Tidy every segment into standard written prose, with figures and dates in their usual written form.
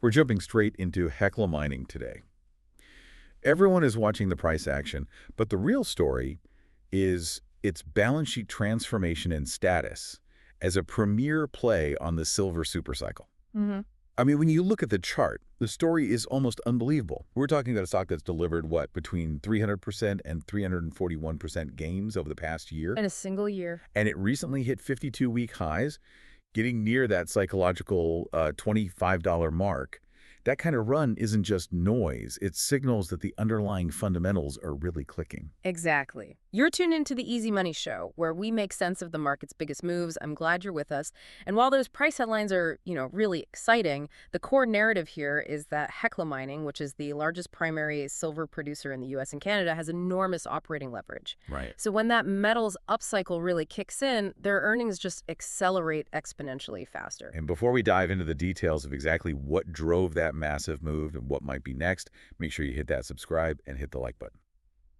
We're jumping straight into Hecla Mining today. Everyone is watching the price action, but the real story is its balance sheet transformation and status as a premier play on the silver supercycle. Mm-hmm. I mean, when you look at the chart, the story is almost unbelievable. We're talking about a stock that's delivered, what, between 300% and 341% gains over the past year? In a single year. And it recently hit 52-week highs, getting near that psychological $25 mark. That kind of run isn't just noise. It signals that the underlying fundamentals are really clicking. Exactly. You're tuned into the Easy Money Show, where we make sense of the market's biggest moves. I'm glad you're with us. And while those price headlines are, really exciting, the core narrative here is that Hecla Mining, which is the largest primary silver producer in the U.S. and Canada, has enormous operating leverage. Right. So when that metals upcycle really kicks in, their earnings just accelerate exponentially faster. And before we dive into the details of exactly what drove that massive move and what might be next, make sure you hit that subscribe and hit the like button.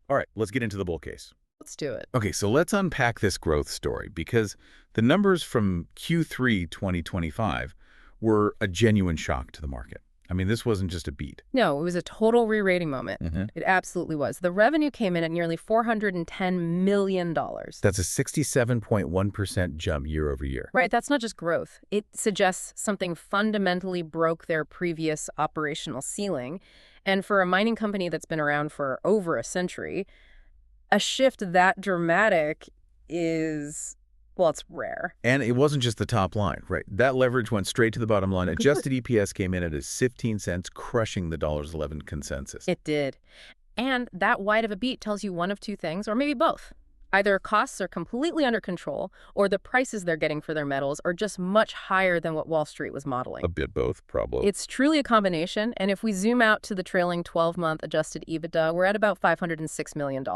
All right, let's get into the bull case. Let's do it. Okay, so let's unpack this growth story because the numbers from Q3 2025 were a genuine shock to the market. I mean, this wasn't just a beat. No, it was a total re-rating moment. It absolutely was. The revenue came in at nearly $410 million. That's a 67.1% jump year over year. Right, that's not just growth. It suggests something fundamentally broke their previous operational ceiling. And for a mining company that's been around for over a century, a shift that dramatic is, well, it's rare. And it wasn't just the top line, right? That leverage went straight to the bottom line. Adjusted EPS came in at 15 cents, crushing the $1.11 consensus. It did. And that wide of a beat tells you one of two things, or maybe both. Either costs are completely under control, or the prices they're getting for their metals are just much higher than what Wall Street was modeling. A bit both, probably. It's truly a combination, and if we zoom out to the trailing 12-month adjusted EBITDA, we're at about $506 million.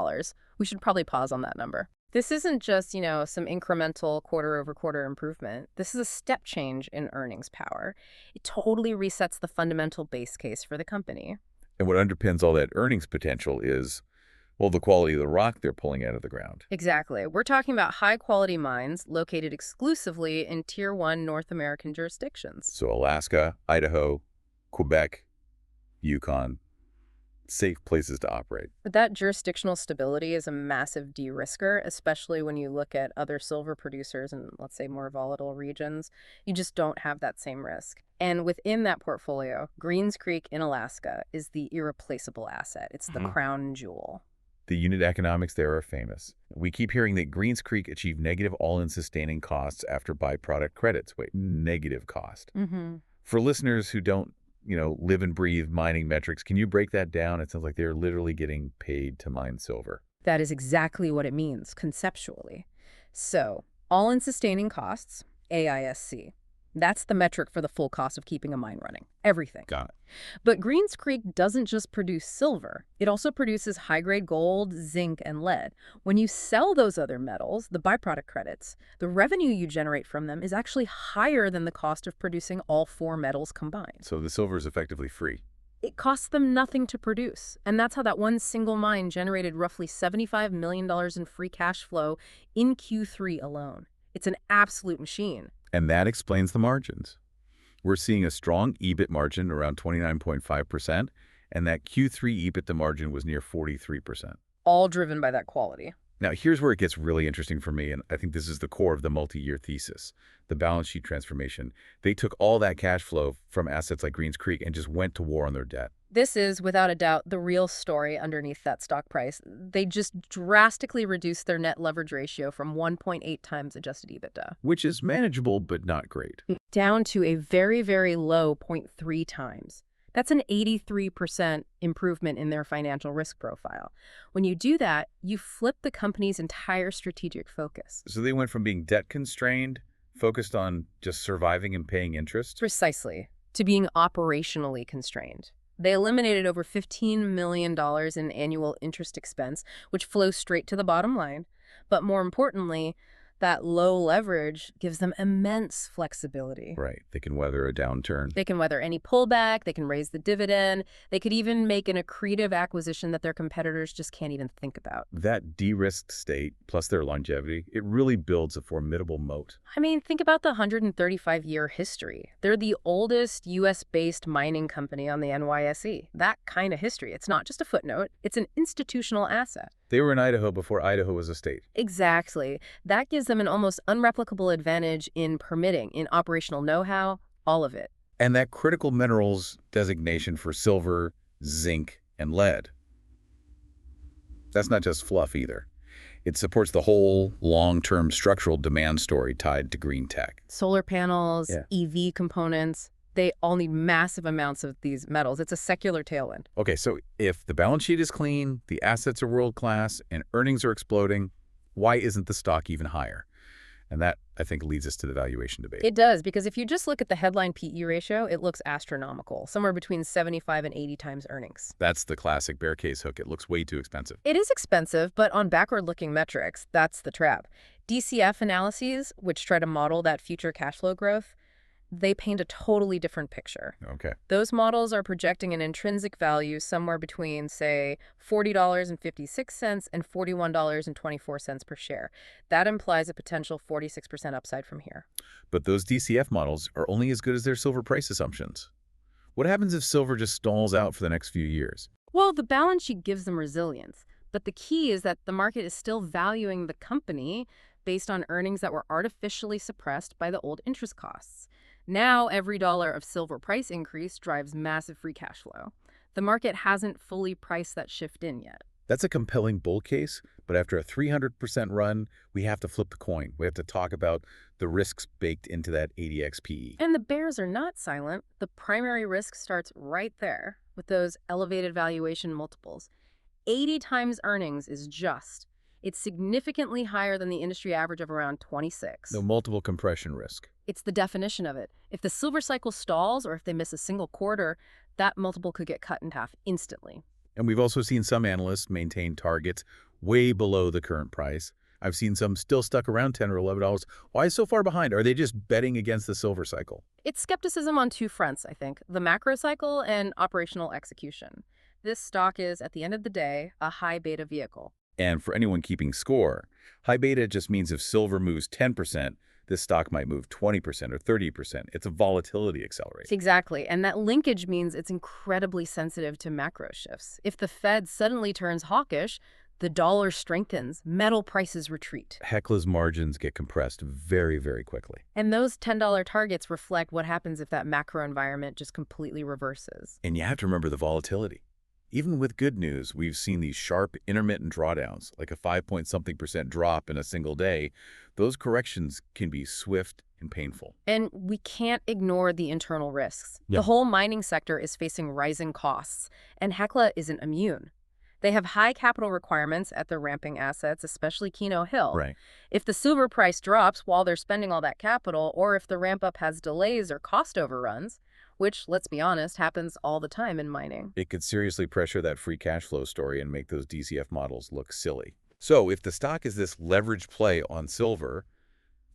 We should probably pause on that number. This isn't just, some incremental quarter-over-quarter improvement. This is a step change in earnings power. It totally resets the fundamental base case for the company. And what underpins all that earnings potential is, well, the quality of the rock they're pulling out of the ground. Exactly. We're talking about high-quality mines located exclusively in Tier 1 North American jurisdictions. So Alaska, Idaho, Quebec, Yukon, safe places to operate. But that jurisdictional stability is a massive de-risker, especially when you look at other silver producers in, let's say, more volatile regions. You just don't have that same risk. And within that portfolio, Greens Creek in Alaska is the irreplaceable asset. It's the crown jewel. The unit economics there are famous. We keep hearing that Greens Creek achieved negative all-in sustaining costs after byproduct credits. Wait, negative cost. For listeners who don't, live and breathe mining metrics, can you break that down? It sounds like they're literally getting paid to mine silver. That is exactly what it means conceptually. So, all-in sustaining costs, AISC. That's the metric for the full cost of keeping a mine running. Everything. Got it. But Greens Creek doesn't just produce silver. It also produces high-grade gold, zinc, and lead. When you sell those other metals, the byproduct credits, the revenue you generate from them is actually higher than the cost of producing all four metals combined. So the silver is effectively free. It costs them nothing to produce. And that's how that one single mine generated roughly $75 million in free cash flow in Q3 alone. It's an absolute machine. And that explains the margins. We're seeing a strong EBIT margin around 29.5%, and that Q3 EBITDA margin was near 43%. All driven by that quality. Now, here's where it gets really interesting for me, and I think this is the core of the multi-year thesis, the balance sheet transformation. They took all that cash flow from assets like Greens Creek and just went to war on their debt. This is, without a doubt, the real story underneath that stock price. They just drastically reduced their net leverage ratio from 1.8 times adjusted EBITDA. Which is manageable, but not great. Down to a very, very low 0.3 times. That's an 83% improvement in their financial risk profile. When you do that, you flip the company's entire strategic focus. So they went from being debt-constrained, focused on just surviving and paying interest? Precisely. To being operationally constrained. They eliminated over $15 million in annual interest expense, which flows straight to the bottom line. But more importantly, That low leverage gives them immense flexibility. Right. They can weather a downturn. They can weather any pullback, they can raise the dividend, they could even make an accretive acquisition that their competitors just can't even think about. That de-risked state, plus their longevity, it really builds a formidable moat. I mean, think about the 135-year history. They're the oldest U.S.-based mining company on the NYSE. That kind of history. It's not just a footnote. It's an institutional asset. They were in Idaho before Idaho was a state. Exactly. That gives them an almost unreplicable advantage in permitting, in operational know-how, all of it. And that critical minerals designation for silver, zinc, and lead. That's not just fluff either. It supports the whole long-term structural demand story tied to green tech. Solar panels, EV components, they all need massive amounts of these metals. It's a secular tailwind. Okay, so if the balance sheet is clean, the assets are world-class, and earnings are exploding, why isn't the stock even higher? And that, I think, leads us to the valuation debate. It does, because if you just look at the headline PE ratio, it looks astronomical, somewhere between 75 and 80 times earnings. That's the classic bear case hook. It looks way too expensive. It is expensive, but on backward-looking metrics, that's the trap. DCF analyses, which try to model that future cash flow growth, they paint a totally different picture. Okay. Those models are projecting an intrinsic value somewhere between, say, $40.56 and $41.24 per share. That implies a potential 46% upside from here. But those DCF models are only as good as their silver price assumptions. What happens if silver just stalls out for the next few years? Well, the balance sheet gives them resilience. But the key is that the market is still valuing the company based on earnings that were artificially suppressed by the old interest costs. Now, every dollar of silver price increase drives massive free cash flow. The market hasn't fully priced that shift in yet. That's a compelling bull case, but after a 300% run, we have to flip the coin. We have to talk about the risks baked into that 80x PE. And the bears are not silent. The primary risk starts right there with those elevated valuation multiples. 80 times earnings is just. It's significantly higher than the industry average of around 26. No multiple compression risk. It's the definition of it. If the silver cycle stalls or if they miss a single quarter, that multiple could get cut in half instantly. And we've also seen some analysts maintain targets way below the current price. I've seen some still stuck around $10 or $11. Why so far behind? Are they just betting against the silver cycle? It's skepticism on two fronts, I think. The macro cycle and operational execution. This stock is, at the end of the day, a high beta vehicle. And for anyone keeping score, high beta just means if silver moves 10%, this stock might move 20% or 30%. It's a volatility accelerator. Exactly. And that linkage means it's incredibly sensitive to macro shifts. If the Fed suddenly turns hawkish, the dollar strengthens, metal prices retreat. Hecla's margins get compressed very, very quickly. And those $10 targets reflect what happens if that macro environment just completely reverses. And you have to remember the volatility. Even with good news, we've seen these sharp intermittent drawdowns, like a 5-point-something% drop in a single day. Those corrections can be swift and painful. And we can't ignore the internal risks. Yeah. The whole mining sector is facing rising costs, and Hecla isn't immune. They have high capital requirements at their ramping assets, especially Keno Hill. Right. If the silver price drops while they're spending all that capital, or if the ramp-up has delays or cost overruns, which, let's be honest, happens all the time in mining, it could seriously pressure that free cash flow story and make those DCF models look silly. So if the stock is this leverage play on silver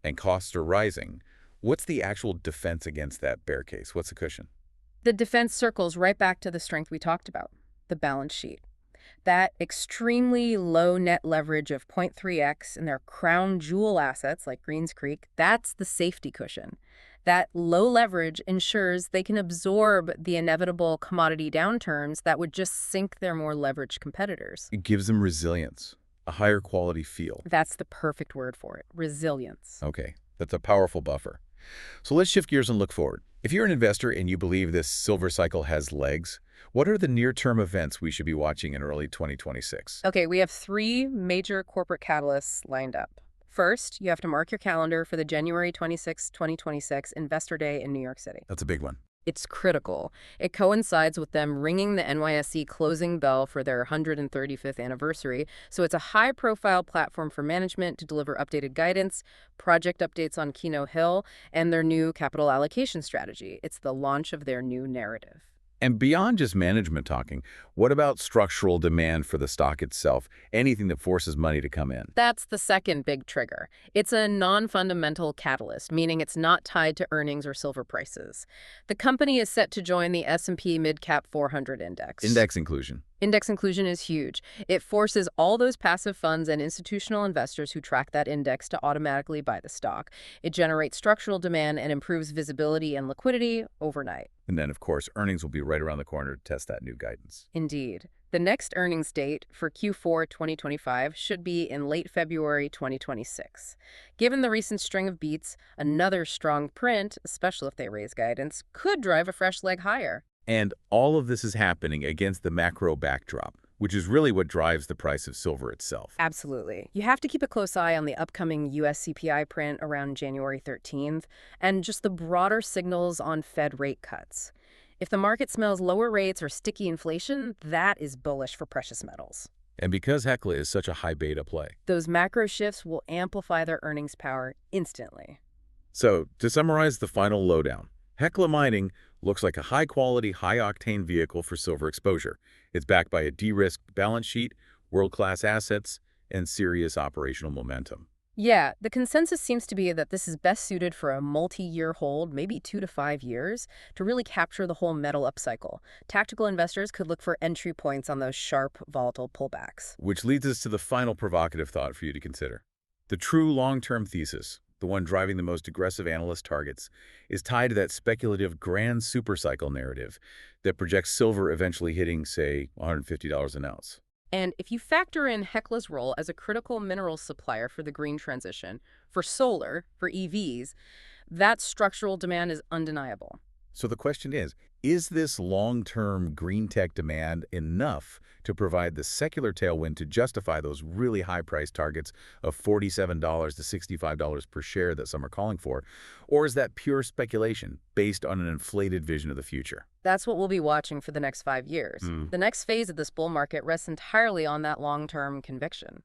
and costs are rising, what's the actual defense against that bear case? What's the cushion? the defense circles right back to the strength we talked about, the balance sheet. That extremely low net leverage of 0.3x in their crown jewel assets like Greens Creek, that's the safety cushion. That low leverage ensures they can absorb the inevitable commodity downturns that would just sink their more leveraged competitors. It gives them resilience, a higher quality feel. That's the perfect word for it, resilience. Okay, that's a powerful buffer. So let's shift gears and look forward. If you're an investor and you believe this silver cycle has legs, what are the near-term events we should be watching in early 2026? Okay, we have 3 major corporate catalysts lined up. First, you have to mark your calendar for the January 26, 2026 Investor Day in New York City. That's a big one. It's critical. It coincides with them ringing the NYSE closing bell for their 135th anniversary, so it's a high-profile platform for management to deliver updated guidance, project updates on Keno Hill, and their new capital allocation strategy. It's the launch of their new narrative. And beyond just management talking, what about structural demand for the stock itself? Anything that forces money to come in? That's the second big trigger. It's a non-fundamental catalyst, meaning it's not tied to earnings or silver prices. The company is set to join the S&P Mid-Cap 400 index. Index inclusion. Index inclusion is huge. It forces all those passive funds and institutional investors who track that index to automatically buy the stock. It generates structural demand and improves visibility and liquidity overnight. And then, of course, earnings will be right around the corner to test that new guidance. Indeed. The next earnings date for Q4 2025 should be in late February 2026. Given the recent string of beats, another strong print, especially if they raise guidance, could drive a fresh leg higher. And all of this is happening against the macro backdrop, which is really what drives the price of silver itself. Absolutely. You have to keep a close eye on the upcoming US CPI print around January 13th and just the broader signals on Fed rate cuts. If the market smells lower rates or sticky inflation, that is bullish for precious metals. And because Hecla is such a high beta play. Those macro shifts will amplify their earnings power instantly. So, to summarize the final lowdown, Hecla Mining looks like a high-quality, high-octane vehicle for silver exposure. It's backed by a de-risked balance sheet, world-class assets, and serious operational momentum. Yeah, the consensus seems to be that this is best suited for a multi-year hold, maybe 2 to 5 years, to really capture the whole metal upcycle. Tactical investors could look for entry points on those sharp, volatile pullbacks. Which leads us to the final provocative thought for you to consider. The true long-term thesis, the one driving the most aggressive analyst targets, is tied to that speculative grand supercycle narrative that projects silver eventually hitting, say, $150 an ounce. And if you factor in Hecla's role as a critical mineral supplier for the green transition, for solar, for EVs, that structural demand is undeniable. So the question is this long-term green tech demand enough to provide the secular tailwind to justify those really high-priced targets of $47 to $65 per share that some are calling for? Or is that pure speculation based on an inflated vision of the future? That's what we'll be watching for the next 5 years. The next phase of this bull market rests entirely on that long-term conviction.